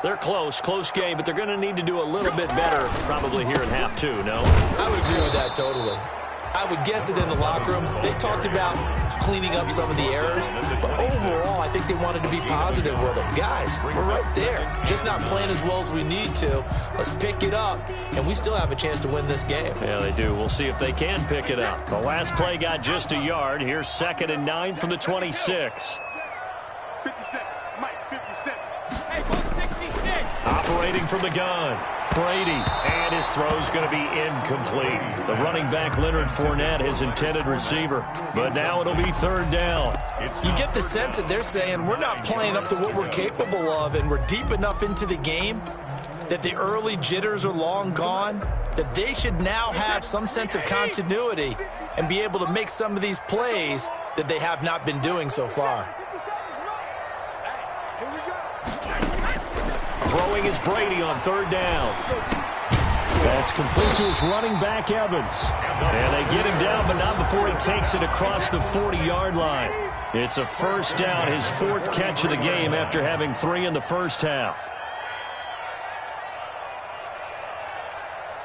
They're close game, but they're going to need to do a little bit better probably here in half two, no? I would agree with that totally. I would guess it in the locker room. They talked about cleaning up some of the errors, but overall, I think they wanted to be positive with them. Guys, we're right there. Just not playing as well as we need to. Let's pick it up, and we still have a chance to win this game. Yeah, they do. We'll see if they can pick it up. The last play got just a yard. Here's 2nd and 9 from the 26. 57. Mike, 57. Operating from the gun, Brady, and his throw's going to be incomplete. The running back, Leonard Fournette, his intended receiver. But now it'll be 3rd down. You get the sense that they're saying we're not playing up to what we're capable of, and we're deep enough into the game that the early jitters are long gone, that they should now have some sense of continuity and be able to make some of these plays that they have not been doing so far. Throwing is Brady on 3rd down. That's complete to his running back, Evans. And they get him down, but not before he takes it across the 40-yard line. It's a 1st down, his 4th catch of the game after having 3 in the first half.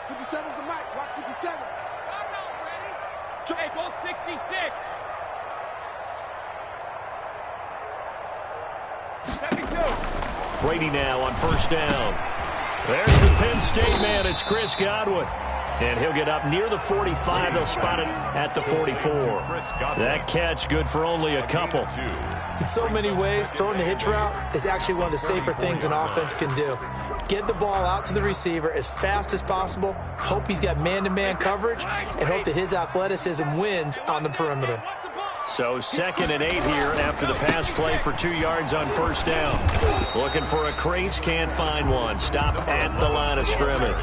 57's the mic. Watch 57. Hey, go 66. 72. Brady now on 1st down. There's the Penn State man. It's Chris Godwin. And he'll get up near the 45. They'll spot it at the 44. That catch good for only a couple. In so many ways, throwing the hitch route is actually one of the safer things an offense can do. Get the ball out to the receiver as fast as possible, hope he's got man-to-man coverage, and hope that his athleticism wins on the perimeter. So 2nd and 8 here after the pass play for 2 yards on 1st down. Looking for a crease, can't find one. Stopped at the line of scrimmage.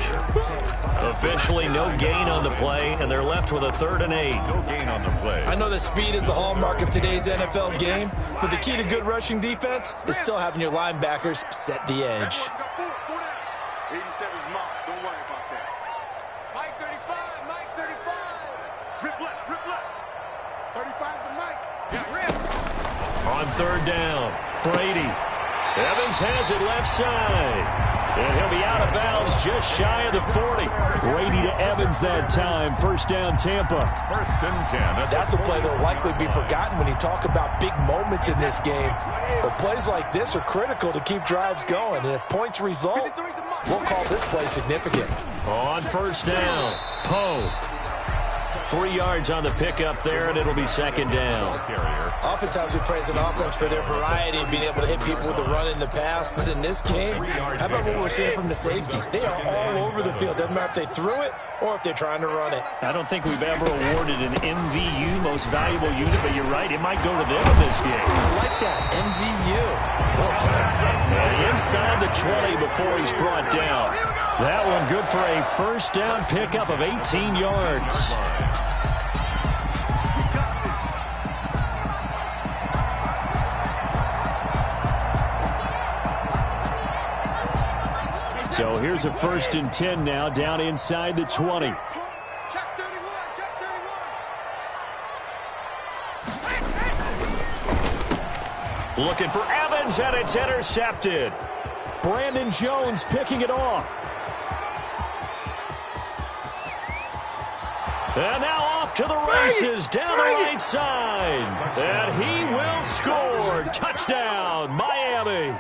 Officially no gain on the play, and they're left with a 3rd and 8. No gain on the play. I know that speed is the hallmark of today's NFL game, but the key to good rushing defense is still having your linebackers set the edge. 87's mark. Don't worry about that. Mike 35. Mike 35. Rip left. Rip left. 35's the mic. Yeah, rip. On 3rd down, Brady. Evans has it left side. And he'll be out of bounds just shy of the 40. Brady to Evans that time. 1st down, Tampa. 1st and 10. That's a play that will likely be forgotten when you talk about big moments in this game. But plays like this are critical to keep drives going. And if points result, we'll call this play significant. On 1st down, Poe. 3 yards on the pickup there, and it'll be 2nd down. Oftentimes we praise an offense for their variety of being able to hit people with the run in the pass. But in this game, how about what we're seeing from the safeties? They are all over the field. Doesn't matter if they threw it or if they're trying to run it. I don't think we've ever awarded an MVU, most valuable unit, but you're right, it might go to them in this game. I like that, MVU. And inside the 20 before he's brought down. That one good for a 1st down pickup of 18 yards. So here's a 1st and 10 now, down inside the 20. Check 31. Check 31. Looking for Evans, and it's intercepted. Brandon Jones picking it off. And now off to the races, down the right side. And he will score. Touchdown, Miami.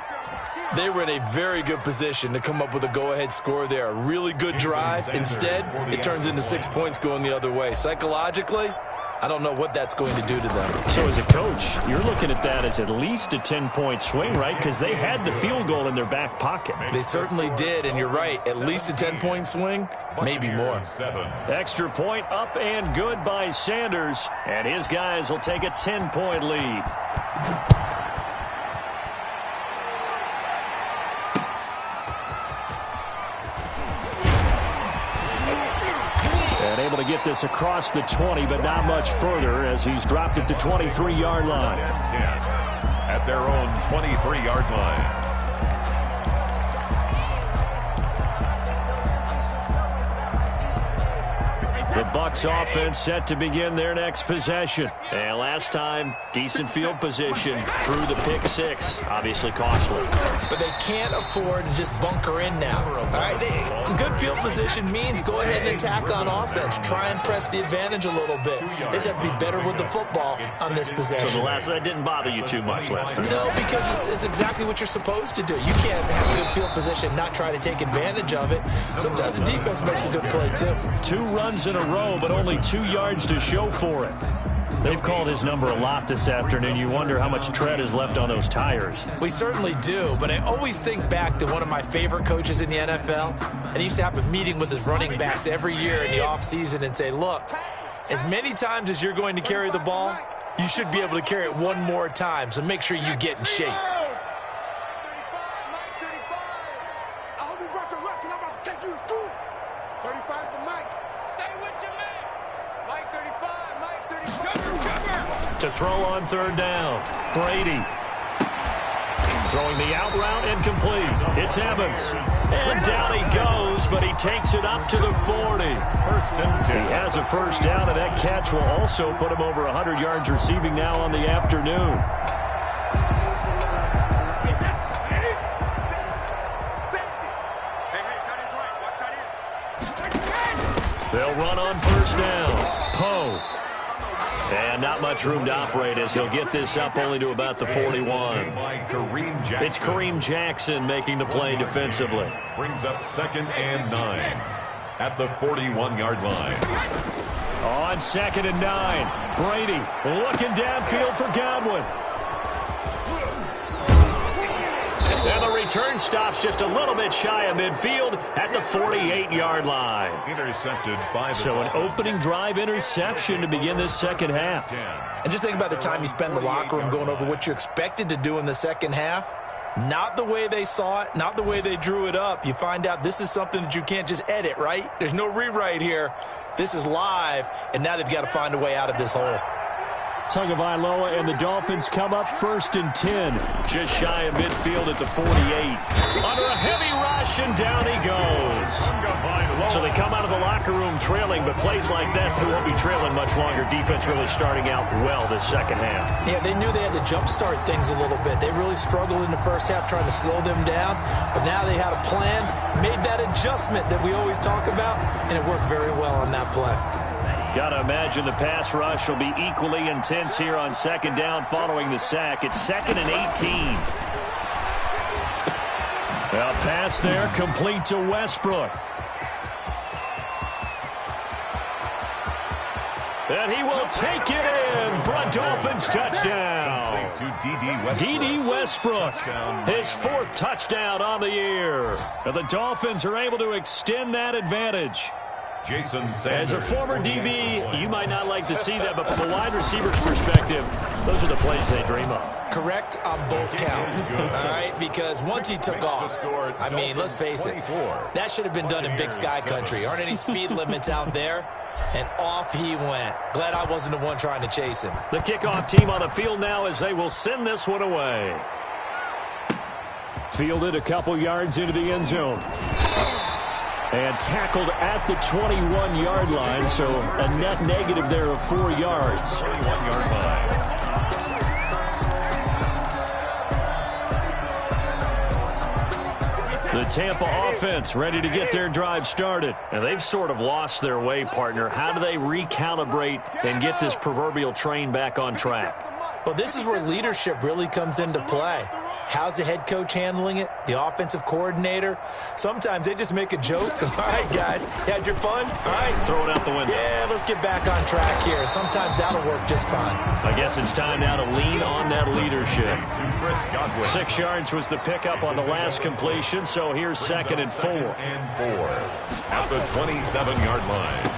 They were in a very good position to come up with a go-ahead score there. A really good drive. Instead, it turns into 6 points going the other way. Psychologically, I don't know what that's going to do to them. So as a coach, you're looking at that as at least a 10-point swing, right? Because they had the field goal in their back pocket. They certainly did, and you're right. At least a 10-point swing, maybe more. Extra point up and good by Sanders. And his guys will take a 10-point lead. Able to get this across the 20, but not much further as he's dropped it to 23-yard line. At their own 23-yard line. The Bucs Bucs offense set to begin their next possession. And last time, decent field position through the pick six. Obviously costly. But they can't afford to just bunker in now. All right, good field position means go ahead and attack on offense. Try and press the advantage a little bit. They just have to be better with the football on this possession. So that didn't bother you too much last time? No, because it's exactly what you're supposed to do. You can't have good field position and not try to take advantage of it. Sometimes the defense makes a good play, too. 2 runs in a row, but only 2 yards to show for it. They've called his number a lot this afternoon. You wonder how much tread is left on those tires. We certainly do, but I always think back to one of my favorite coaches in the NFL, and he used to have a meeting with his running backs every year in the offseason and say, look, as many times as you're going to carry the ball, you should be able to carry it one more time, so make sure you get in shape. To throw on third down, Brady. Throwing the out route incomplete. It's Evans. And down he goes, but he takes it up to the 40. He has a first down, and that catch will also put him over 100 yards receiving now on the afternoon. They'll run on first down. Poe. And not much room to operate as he'll get this up only to about the 41. It's Kareem Jackson making the play defensively. Brings up 2nd and 9 at the 41-yard line. On 2nd and 9, Brady looking downfield for Godwin. And the return stops just a little bit shy of midfield at the 48-yard line. Intercepted by the So an opening drive interception to begin this second half. And just think about the time you spend in the locker room going over what you expected to do in the second half. Not the way they saw it, not the way they drew it up. You find out this is something that you can't just edit, right? There's no rewrite here. This is live, and now they've got to find a way out of this hole. Tagovailoa and the Dolphins come up 1st and 10. Just shy of midfield at the 48. Under a heavy rush, and down he goes. So they come out of the locker room trailing, but plays like that, they won't be trailing much longer. Defense really starting out well this second half. Yeah, they knew they had to jumpstart things a little bit. They really struggled in the first half trying to slow them down, but now they had a plan, made that adjustment that we always talk about, and it worked very well on that play. Got to imagine the pass rush will be equally intense here on 2nd down following the sack. It's 2nd and 18. A pass there complete to Westbrook. And he will take it in for a Dolphins touchdown. D.D. Westbrook, his 4th touchdown on the year. And the Dolphins are able to extend that advantage. Jason Sanders. As a former DB, you might not like to see that, but from a wide receiver's perspective, those are the plays they dream of. Correct on both counts, all right? Because once he took off, I mean, let's face it, that should have been done in Big Sky country. Aren't any speed limits out there? And off he went. Glad I wasn't the one trying to chase him. The kickoff team on the field now as they will send this one away. Fielded a couple yards into the end zone. And tackled at the 21-yard line, so a net negative there of 4 yards. 21-yard line. The Tampa offense ready to get their drive started. And they've sort of lost their way, partner. How do they recalibrate and get this proverbial train back on track? Well, this is where leadership really comes into play. How's the head coach handling it? The offensive coordinator? Sometimes they just make a joke. All right, guys, you had your fun? All right. Throw it out the window. Yeah, let's get back on track here. And sometimes that'll work just fine. I guess it's time now to lean on that leadership. 6 yards was the pickup on the last completion, so here's 2nd and 4. At the 27-yard line.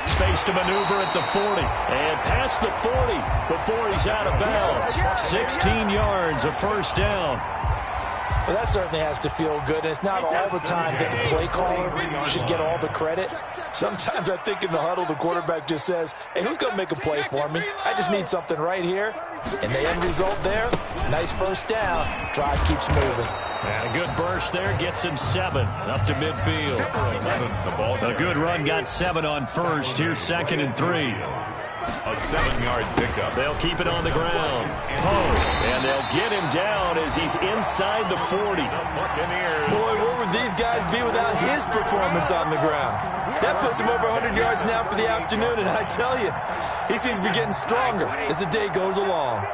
Space to maneuver at the 40 and past the 40 before he's out of bounds. 16 yards, a first down. Well, that certainly has to feel good. And it's not all the time that the play caller should get all the credit. Sometimes I think in the huddle, the quarterback just says, hey, who's going to make a play for me? I just need something right here. And the end result there, nice first down. Drive keeps moving. And a good burst there gets him 7 up to midfield. A good run got 7 on first. Here's 2nd and 3. A 7-yard pickup. They'll keep it on the ground. And they'll get him down as he's inside the 40. Boy, where would these guys be without his performance on the ground? That puts him over 100 yards now for the afternoon, and I tell you, he seems to be getting stronger as the day goes along.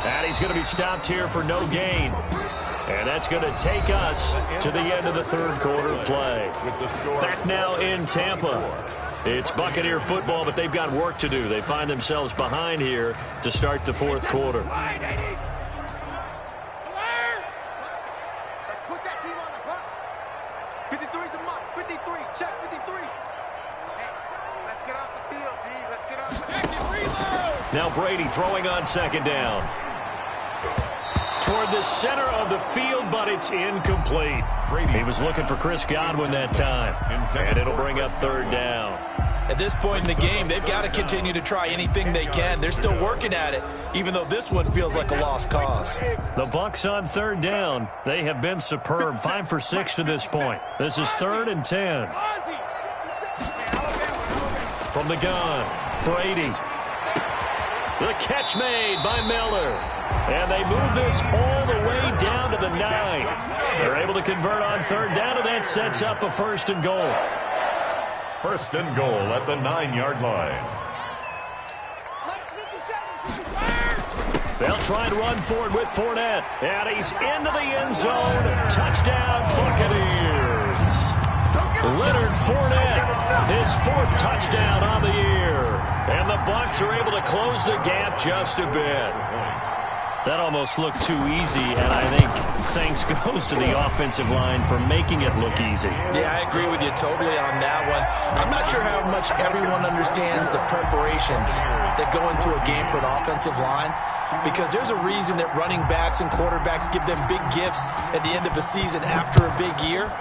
And he's going to be stopped here for no gain. And that's going to take us to the end of the third quarter play. Back now in Tampa. It's Buccaneer football, but they've got work to do. They find themselves behind here to start the fourth quarter. Let's put that team on the hook. 53's the mark. 53. Check 53. Hey, let's get off the field, D. Let's get off the field. Now Brady throwing on 2nd down. Toward the center of the field, but it's incomplete. He was looking for Chris Godwin that time. And it'll bring up 3rd down. At this point in the game, they've got to continue to try anything they can. They're still working at it, even though this one feels like a lost cause. The Bucs on 3rd down. They have been superb. 5 for 6 to this point. This is 3rd and 10. From the gun, Brady. The catch made by Miller. And they move this all the way down to the 9. They're able to convert on 3rd down, and that sets up a 1st and goal. 1st and goal at the 9-yard line. They'll try and run forward with Fournette. And he's into the end zone. Touchdown, Buccaneers. Leonard Fournette, his 4th touchdown on the year. And the Bucs are able to close the gap just a bit. That almost looked too easy, and I think thanks goes to the offensive line for making it look easy. Yeah, I agree with you totally on that one. I'm not sure how much everyone understands the preparations that go into a game for an offensive line, because there's a reason that running backs and quarterbacks give them big gifts at the end of the season after a big year.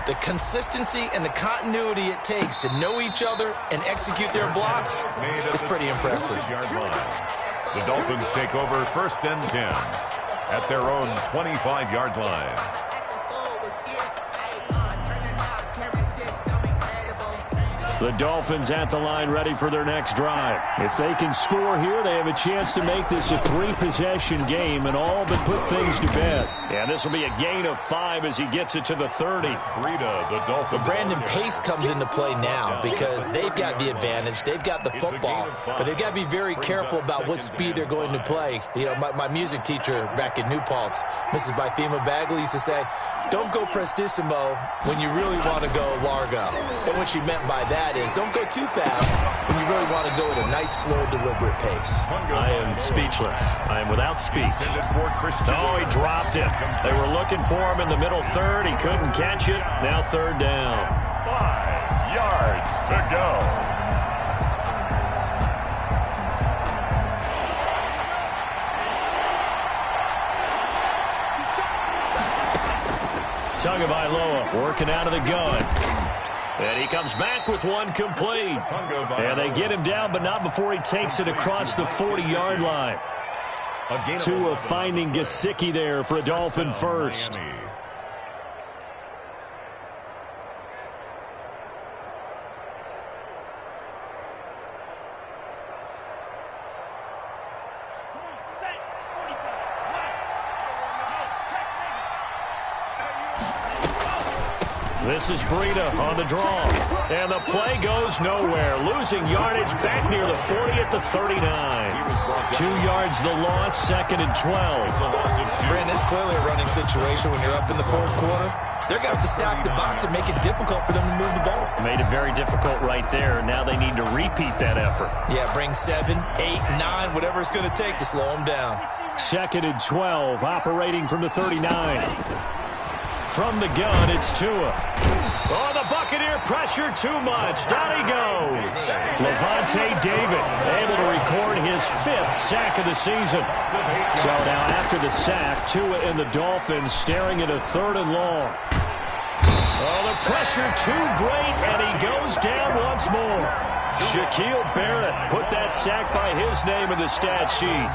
The consistency and the continuity it takes to know each other and execute their blocks is pretty impressive. The Dolphins take over 1st and 10 at their own 25-yard line. The Dolphins at the line ready for their next drive. If they can score here, they have a chance to make this a 3-possession game and all but put things to bed. And this will be a gain of 5 as he gets it to the 30. But Brandon, pace comes into play now because they've got the advantage. They've got the football, but they've got to be very careful about what speed they're going to play. You know, my music teacher back in New Paltz, Mrs. Bythema Bagley, used to say, don't go prestissimo when you really want to go largo. And what she meant by that is don't go too fast when you really want to go at a nice, slow, deliberate pace. I am speechless. I am without speech. Oh, he dropped it. They were looking for him in the middle 3rd. He couldn't catch it. Now 3rd down. 5 yards to go. Tagovailoa working out of the gun. And he comes back with one complete. And they get him down, but not before he takes it across the 40-yard line. Tua finding Gesicki there for a Dolphin first. This is Breida on the draw. And the play goes nowhere. Losing yardage back near the 40 at the 39. 2 yards the loss, 2nd and 12. Brandon, it's clearly a running situation when you're up in the 4th quarter. They're going to have to stack the box and make it difficult for them to move the ball. Made it very difficult right there. Now they need to repeat that effort. Yeah, bring 7, 8, 9, whatever it's going to take to slow them down. 2nd and 12, operating from the 39. from the gun, it's Tua. Oh, the Buccaneer pressure too much. Down he goes. Levante David able to record his 5th sack of the season. So now after the sack, Tua and the Dolphins staring at a 3rd and long. Oh, the pressure too great, and he goes down once more. Shaquille Barrett put that sack by his name in the stat sheet.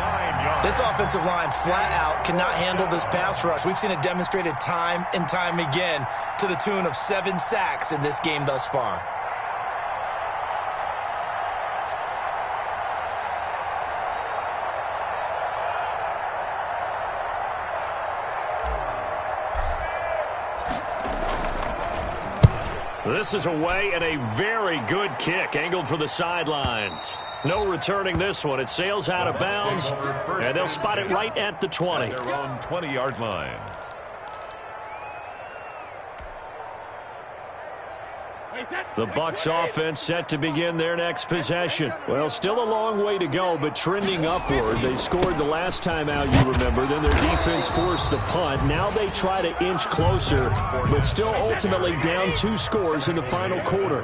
This offensive line flat out cannot handle this pass rush. We've seen it demonstrated time and time again to the tune of 7 sacks in this game thus far. This is away and a very good kick angled for the sidelines. No returning this one. It sails out of bounds, and they'll spot it right at the 20. Their own 20-yard line. The Bucs offense set to begin their next possession. Well, still a long way to go, but trending upward. They scored the last time out, you remember. Then their defense forced the punt. Now they try to inch closer, but still ultimately down 2 scores in the final quarter.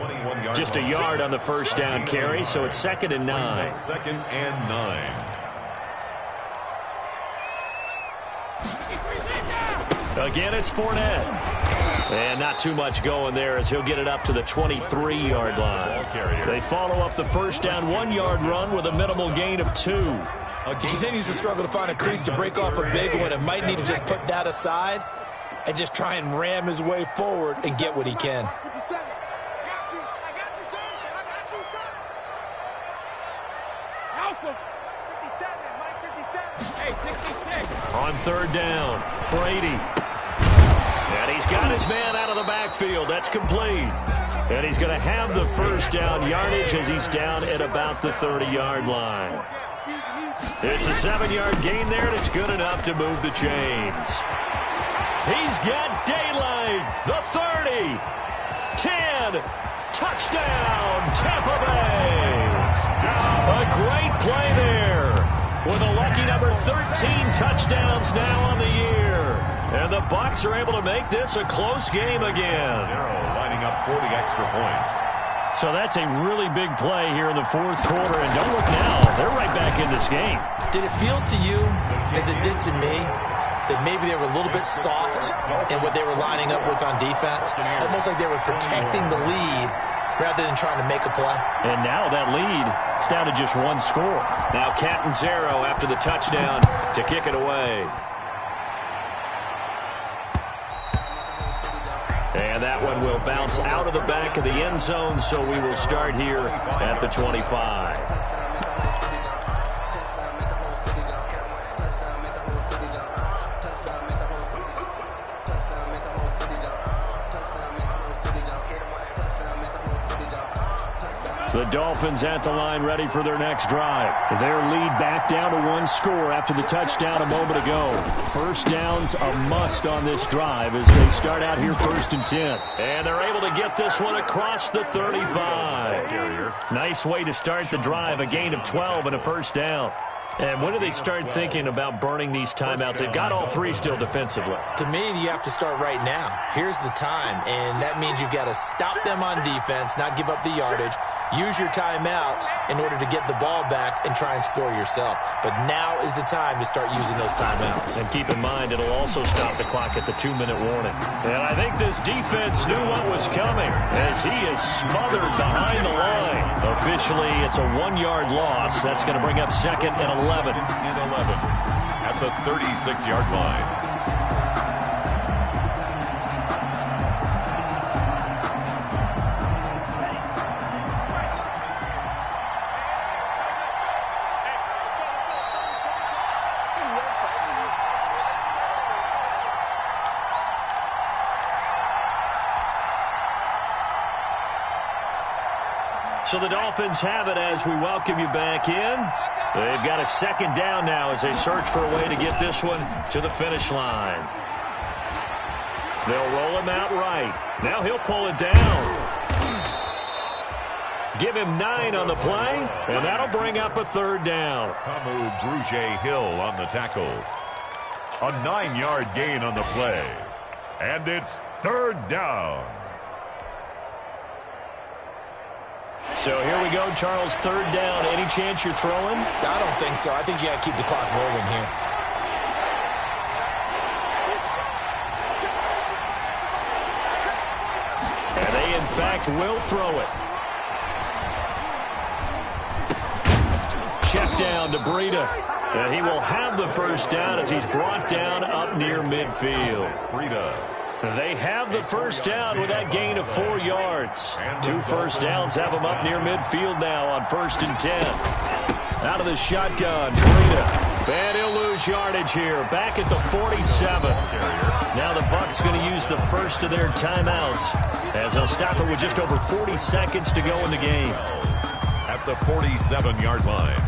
Just a yard on the first down carry, so it's 2nd and 9. 2nd and 9. Again, it's Fournette. And not too much going there as he'll get it up to the 23-yard line. They follow up the first down 1-yard run with a minimal gain of 2. He continues to struggle to find a crease to break off a big one and might need to just put that aside and just try and ram his way forward and get what he can. On 3rd down, Brady. And he's got his man out of the backfield. That's complete. And he's going to have the first down yardage as he's down at about the 30-yard line. It's a 7-yard gain there, and it's good enough to move the chains. He's got daylight. The 30. 10. Touchdown, Tampa Bay. A great play there. With a lucky number 13 touchdowns now on the year. And the Bucs are able to make this a close game again. Lining up for the extra point. So that's a really big play here in the 4th quarter. And don't look now. They're right back in this game. Did it feel to you, as it did to me, that maybe they were a little bit soft in what they were lining up with on defense? Almost like they were protecting the lead rather than trying to make a play. And now that lead is down to just 1 score. Now Catanzaro after the touchdown to kick it away. And that one will bounce out of the back of the end zone, so we will start here at the 25. The Dolphins at the line ready for their next drive. Their lead back down to 1 score after the touchdown a moment ago. First down's a must on this drive as they start out here 1st and 10. And they're able to get this one across the 35. Nice way to start the drive, a gain of 12 and a first down. And when do they start thinking about burning these timeouts? They've got all 3 still defensively. To me, you have to start right now. Here's the time, and that means you've got to stop them on defense, not give up the yardage, use your timeouts in order to get the ball back and try and score yourself. But now is the time to start using those timeouts. And keep in mind, it'll also stop the clock at the 2-minute warning. And I think this defense knew what was coming as he is smothered behind the line. Officially, it's a 1-yard loss. That's going to bring up 2nd and 11. At the 36-yard line. So the Dolphins have it as we welcome you back in. They've got a 2nd down now as they search for a way to get this one to the finish line. They'll roll him out right. Now he'll pull it down. Give him 9 on the play, and that'll bring up a 3rd down. Kamu Brugge Hill on the tackle. A 9-yard gain on the play. And it's third down. So here we go, Charles, third down. Any chance you're throwing? I don't think so. I think you got to keep the clock rolling here. And they, in fact, will throw it. Check down to Breida. And he will have the first down as he's brought down up near midfield. Breida. They have the first down with that gain of 4 yards. 2 first downs have them up near midfield now on 1st and 10. Out of the shotgun, Breida. And he'll lose yardage here. Back at the 47. Now the Bucs going to use the first of their timeouts as they'll stop it with just over 40 seconds to go in the game. At the 47-yard line.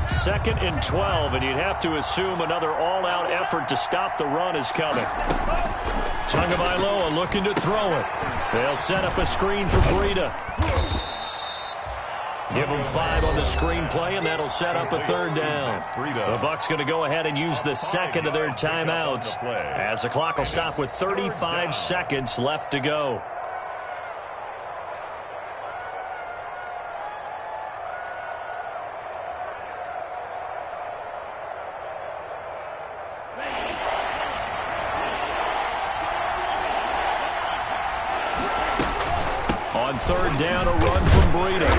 Second and 12, and you'd have to assume another all-out effort to stop the run is coming. Tagovailoa looking to throw it. They'll set up a screen for Breida. Give them 5 on the screen play, and that'll set up a third down. The Bucs going to go ahead and use the second of their timeouts as the clock will stop with 35 seconds left to go. On third down, a run from Breida.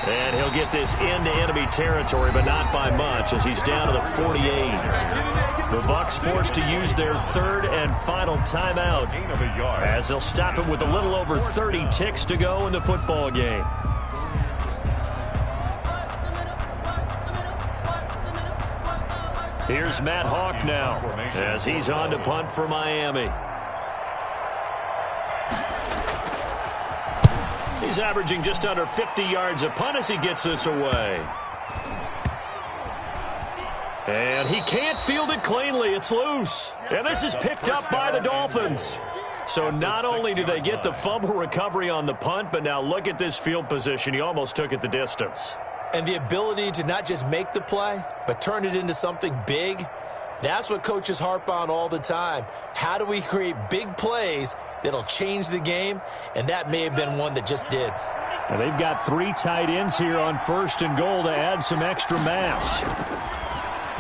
And he'll get this into enemy territory, but not by much as he's down to the 48. The Bucs forced to use their third and final timeout as they'll stop it with a little over 30 ticks to go in the football game. Here's Matt Hawk now as he's on to punt for Miami. He's averaging just under 50 yards a punt as he gets this away. And he can't field it cleanly. It's loose. And this is picked up by the Dolphins. So not only do they get the fumble recovery on the punt, but now look at this field position. He almost took it the distance. And the ability to not just make the play, but turn it into something big, that's what coaches harp on all the time. How do we create big plays that'll change the game? And that may have been one that just did. And they've got 3 tight ends here on 1st and goal to add some extra mass.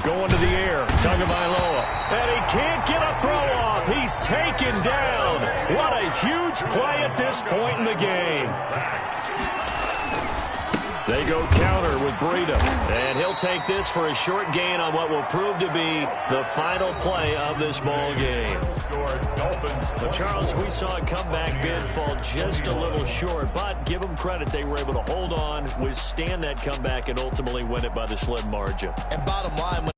Going to the air, Tagovailoa. And he can't get a throw off. He's taken down. What a huge play at this point in the game. They go counter with Breida. And he'll take this for a short gain on what will prove to be the final play of this ball game. But Charles, we saw a comeback bid fall just a little short, but give them credit, they were able to hold on, withstand that comeback, and ultimately win it by the slim margin. And bottom line,